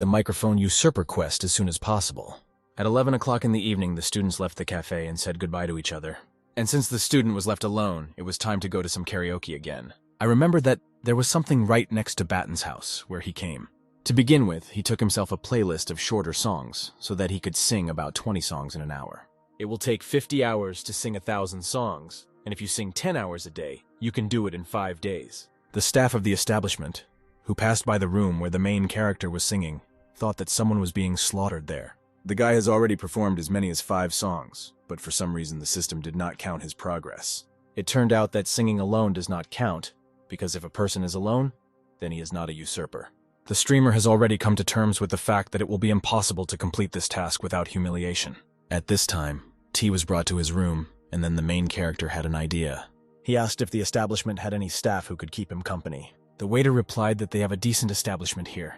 the microphone usurper quest as soon as possible. At 11 o'clock in the evening, the students left the cafe and said goodbye to each other. And since the student was left alone, it was time to go to some karaoke again. I remembered that there was something right next to Batten's house, where he came. To begin with, he took himself a playlist of shorter songs, so that he could sing about 20 songs in an hour. It will take 50 hours to sing 1,000 songs, and if you sing 10 hours a day, you can do it in 5 days. The staff of the establishment, who passed by the room where the main character was singing, thought that someone was being slaughtered there. The guy has already performed as many as 5 songs, but for some reason the system did not count his progress. It turned out that singing alone does not count, because if a person is alone, then he is not a usurper. The streamer has already come to terms with the fact that it will be impossible to complete this task without humiliation. At this time, tea was brought to his room, and then the main character had an idea. He asked if the establishment had any staff who could keep him company. The waiter replied that they have a decent establishment here,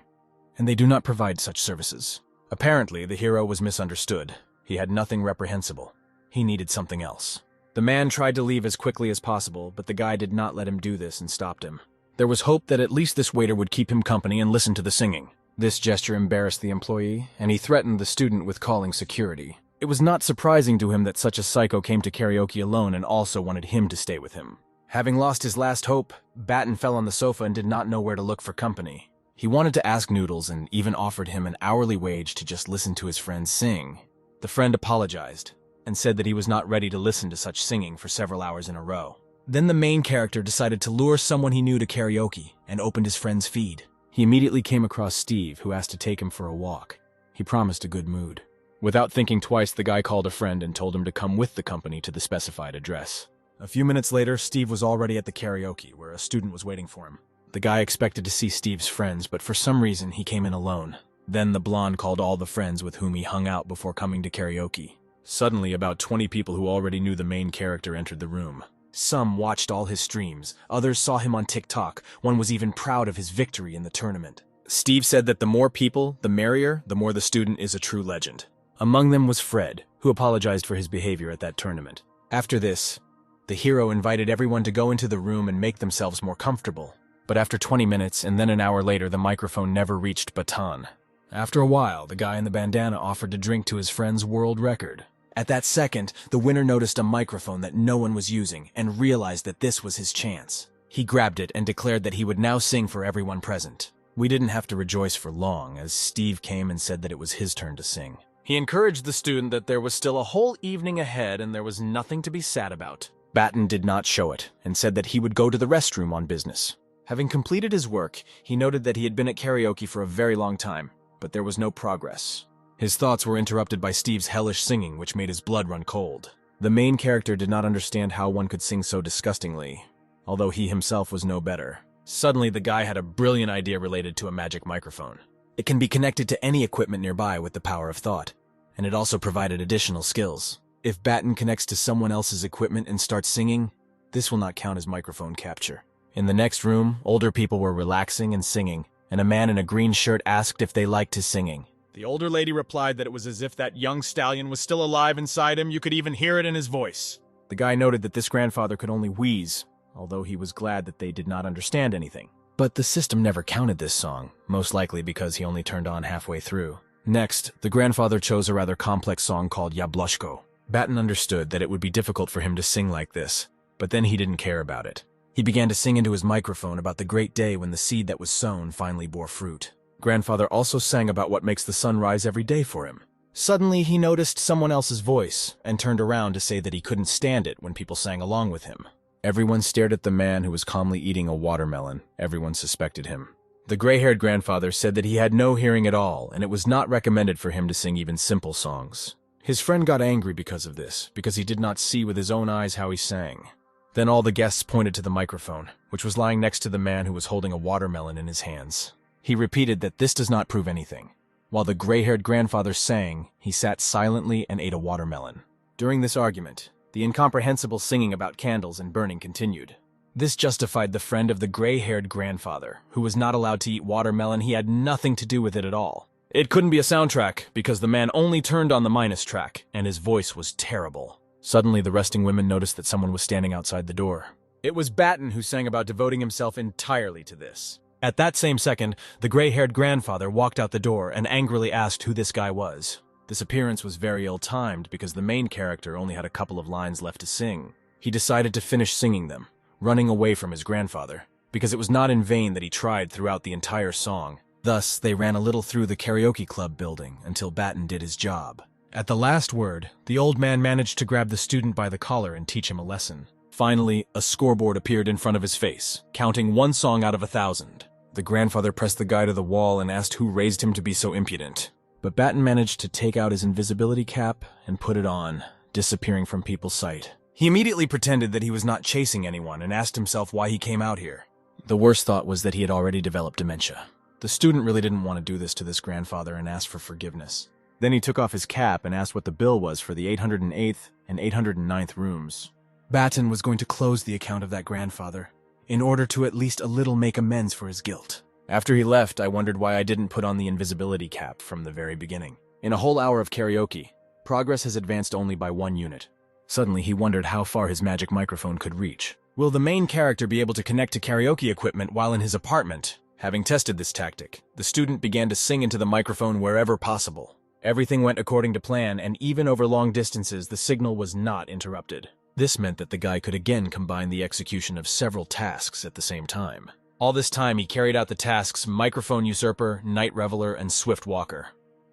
and they do not provide such services. Apparently, the hero was misunderstood. He had nothing reprehensible. He needed something else. The man tried to leave as quickly as possible, but the guy did not let him do this and stopped him. There was hope that at least this waiter would keep him company and listen to the singing. This gesture embarrassed the employee, and he threatened the student with calling security. It was not surprising to him that such a psycho came to karaoke alone and also wanted him to stay with him. Having lost his last hope, Batten fell on the sofa and did not know where to look for company. He wanted to ask Noodles and even offered him an hourly wage to just listen to his friend sing. The friend apologized and said that he was not ready to listen to such singing for several hours in a row. Then the main character decided to lure someone he knew to karaoke and opened his friend's feed. He immediately came across Steve, who asked to take him for a walk. He promised a good mood. Without thinking twice, the guy called a friend and told him to come with the company to the specified address. A few minutes later, Steve was already at the karaoke, where a student was waiting for him. The guy expected to see Steve's friends, but for some reason he came in alone. Then the blonde called all the friends with whom he hung out before coming to karaoke. Suddenly, about 20 people who already knew the main character entered the room. Some watched all his streams, others saw him on TikTok, one was even proud of his victory in the tournament. Steve said that the more people, the merrier, the more the student is a true legend. Among them was Fred, who apologized for his behavior at that tournament. After this, the hero invited everyone to go into the room and make themselves more comfortable. But after 20 minutes and then an hour later, the microphone never reached Baton. After a while, the guy in the bandana offered to drink to his friend's world record. At that second, the winner noticed a microphone that no one was using and realized that this was his chance. He grabbed it and declared that he would now sing for everyone present. We didn't have to rejoice for long, as Steve came and said that it was his turn to sing. He encouraged the student that there was still a whole evening ahead and there was nothing to be sad about. Batten did not show it and said that he would go to the restroom on business. Having completed his work, he noted that he had been at karaoke for a very long time, but there was no progress. His thoughts were interrupted by Steve's hellish singing, which made his blood run cold. The main character did not understand how one could sing so disgustingly, although he himself was no better. Suddenly, the guy had a brilliant idea related to a magic microphone. It can be connected to any equipment nearby with the power of thought, and it also provided additional skills. If Batten connects to someone else's equipment and starts singing, this will not count as microphone capture. In the next room, older people were relaxing and singing, and a man in a green shirt asked if they liked his singing. The older lady replied that it was as if that young stallion was still alive inside him. You could even hear it in his voice. The guy noted that this grandfather could only wheeze, although he was glad that they did not understand anything. But the system never counted this song, most likely because he only turned on halfway through. Next, the grandfather chose a rather complex song called Yabloshko. Batten understood that it would be difficult for him to sing like this, but then he didn't care about it. He began to sing into his microphone about the great day when the seed that was sown finally bore fruit. Grandfather also sang about what makes the sun rise every day for him. Suddenly, he noticed someone else's voice and turned around to say that he couldn't stand it when people sang along with him. Everyone stared at the man who was calmly eating a watermelon. Everyone suspected him. The gray-haired grandfather said that he had no hearing at all, and it was not recommended for him to sing even simple songs. His friend got angry because of this, because he did not see with his own eyes how he sang. Then all the guests pointed to the microphone, which was lying next to the man who was holding a watermelon in his hands. He repeated that this does not prove anything. While the gray-haired grandfather sang, he sat silently and ate a watermelon. During this argument, the incomprehensible singing about candles and burning continued. This justified the friend of the gray-haired grandfather, who was not allowed to eat watermelon. He had nothing to do with it at all. It couldn't be a soundtrack, because the man only turned on the minus track, and his voice was terrible. Suddenly, the resting women noticed that someone was standing outside the door. It was Batten who sang about devoting himself entirely to this. At that same second, the gray-haired grandfather walked out the door and angrily asked who this guy was. This appearance was very ill-timed because the main character only had a couple of lines left to sing. He decided to finish singing them, running away from his grandfather, because it was not in vain that he tried throughout the entire song. Thus, they ran a little through the karaoke club building until Batten did his job. At the last word, the old man managed to grab the student by the collar and teach him a lesson. Finally, a scoreboard appeared in front of his face, counting 1 song out of 1,000. The grandfather pressed the guy to the wall and asked who raised him to be so impudent. But Batten managed to take out his invisibility cap and put it on, disappearing from people's sight. He immediately pretended that he was not chasing anyone and asked himself why he came out here. The worst thought was that he had already developed dementia. The student really didn't want to do this to this grandfather and asked for forgiveness. Then he took off his cap and asked what the bill was for the 808th and 809th rooms. Batten was going to close the account of that grandfather, in order to at least a little make amends for his guilt. After he left, I wondered why I didn't put on the invisibility cap from the very beginning. In a whole hour of karaoke, progress has advanced only by 1 unit. Suddenly, he wondered how far his magic microphone could reach. Will the main character be able to connect to karaoke equipment while in his apartment? Having tested this tactic, the student began to sing into the microphone wherever possible. Everything went according to plan, and even over long distances, the signal was not interrupted. This meant that the guy could again combine the execution of several tasks at the same time. All this time, he carried out the tasks Microphone Usurper, Night Reveler, and Swift Walker.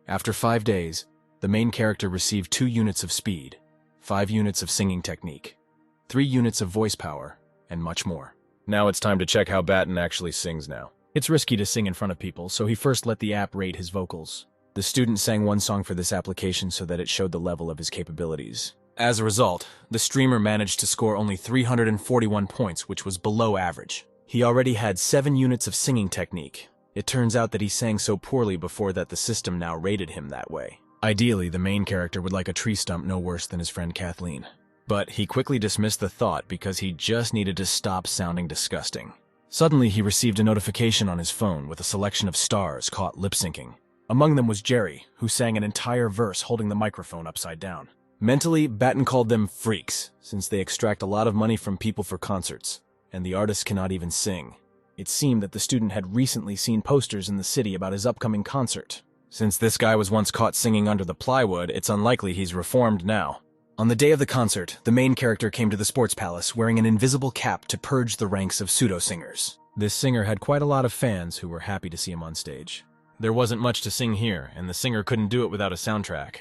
After 5 days, the main character received 2 units of speed, 5 units of singing technique, 3 units of voice power, and much more. Now it's time to check how Batten actually sings now. It's risky to sing in front of people, so he first let the app rate his vocals. The student sang 1 song for this application so that it showed the level of his capabilities. As a result, the streamer managed to score only 341 points, which was below average. He already had 7 units of singing technique. It turns out that he sang so poorly before that the system now rated him that way. Ideally, the main character would like a tree stump no worse than his friend Kathleen. But he quickly dismissed the thought because he just needed to stop sounding disgusting. Suddenly, he received a notification on his phone with a selection of stars caught lip-syncing. Among them was Jerry, who sang an entire verse holding the microphone upside down. Mentally, Batten called them freaks, since they extract a lot of money from people for concerts, and the artist cannot even sing. It seemed that the student had recently seen posters in the city about his upcoming concert. Since this guy was once caught singing under the plywood, it's unlikely he's reformed now. On the day of the concert, the main character came to the sports palace wearing an invisible cap to purge the ranks of pseudo-singers. This singer had quite a lot of fans who were happy to see him on stage. There wasn't much to sing here, and the singer couldn't do it without a soundtrack.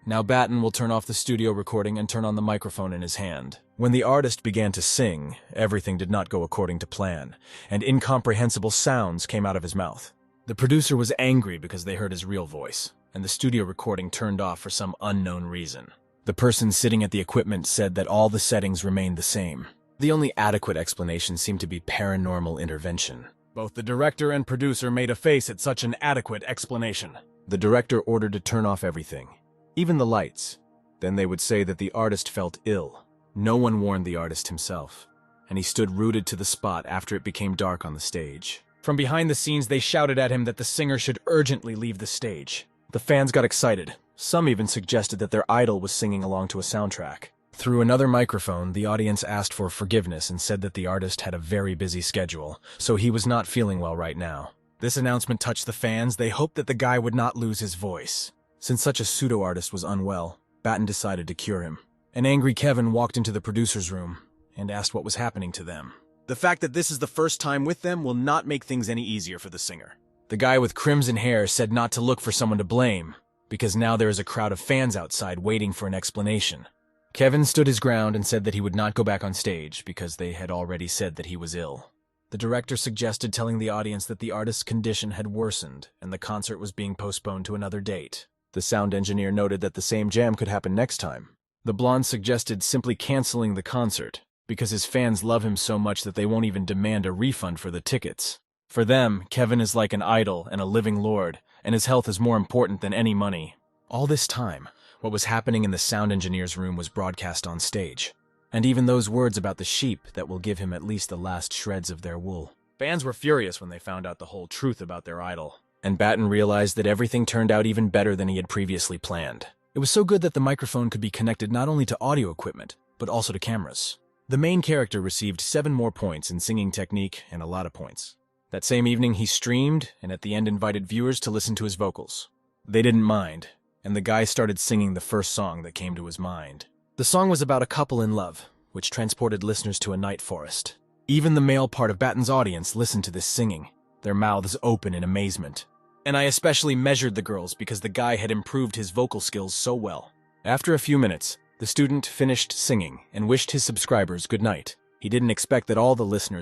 Now Batten will turn off the studio recording and turn on the microphone in his hand. When the artist began to sing, everything did not go according to plan, and incomprehensible sounds came out of his mouth. The producer was angry because they heard his real voice, and the studio recording turned off for some unknown reason. The person sitting at the equipment said that all the settings remained the same. The only adequate explanation seemed to be paranormal intervention. Both the director and producer made a face at such an adequate explanation. The director ordered to turn off everything, even the lights. Then they would say that the artist felt ill. No one warned the artist himself, and he stood rooted to the spot after it became dark on the stage. From behind the scenes, they shouted at him that the singer should urgently leave the stage. The fans got excited. Some even suggested that their idol was singing along to a soundtrack. Through another microphone, the audience asked for forgiveness and said that the artist had a very busy schedule, so he was not feeling well right now. This announcement touched the fans. They hoped that the guy would not lose his voice. Since such a pseudo-artist was unwell, Batten decided to cure him. An angry Kevin walked into the producer's room and asked what was happening to them. The fact that this is the first time with them will not make things any easier for the singer. The guy with crimson hair said not to look for someone to blame, because now there is a crowd of fans outside waiting for an explanation. Kevin stood his ground and said that he would not go back on stage because they had already said that he was ill. The director suggested telling the audience that the artist's condition had worsened and the concert was being postponed to another date. The sound engineer noted that the same jam could happen next time. The blonde suggested simply canceling the concert because his fans love him so much that they won't even demand a refund for the tickets. For them, Kevin is like an idol and a living lord, and his health is more important than any money. All this time, what was happening in the sound engineer's room was broadcast on stage, and even those words about the sheep that will give him at least the last shreds of their wool. Fans were furious when they found out the whole truth about their idol, and Batten realized that everything turned out even better than he had previously planned. It was so good that the microphone could be connected not only to audio equipment, but also to cameras. The main character received 7 more points in singing technique and a lot of points. That same evening, he streamed and at the end invited viewers to listen to his vocals. They didn't mind, and the guy started singing the first song that came to his mind. The song was about a couple in love, which transported listeners to a night forest. Even the male part of Batten's audience listened to this singing, their mouths open in amazement. And I especially measured the girls because the guy had improved his vocal skills so well. After a few minutes, the student finished singing and wished his subscribers good night. He didn't expect that all the listeners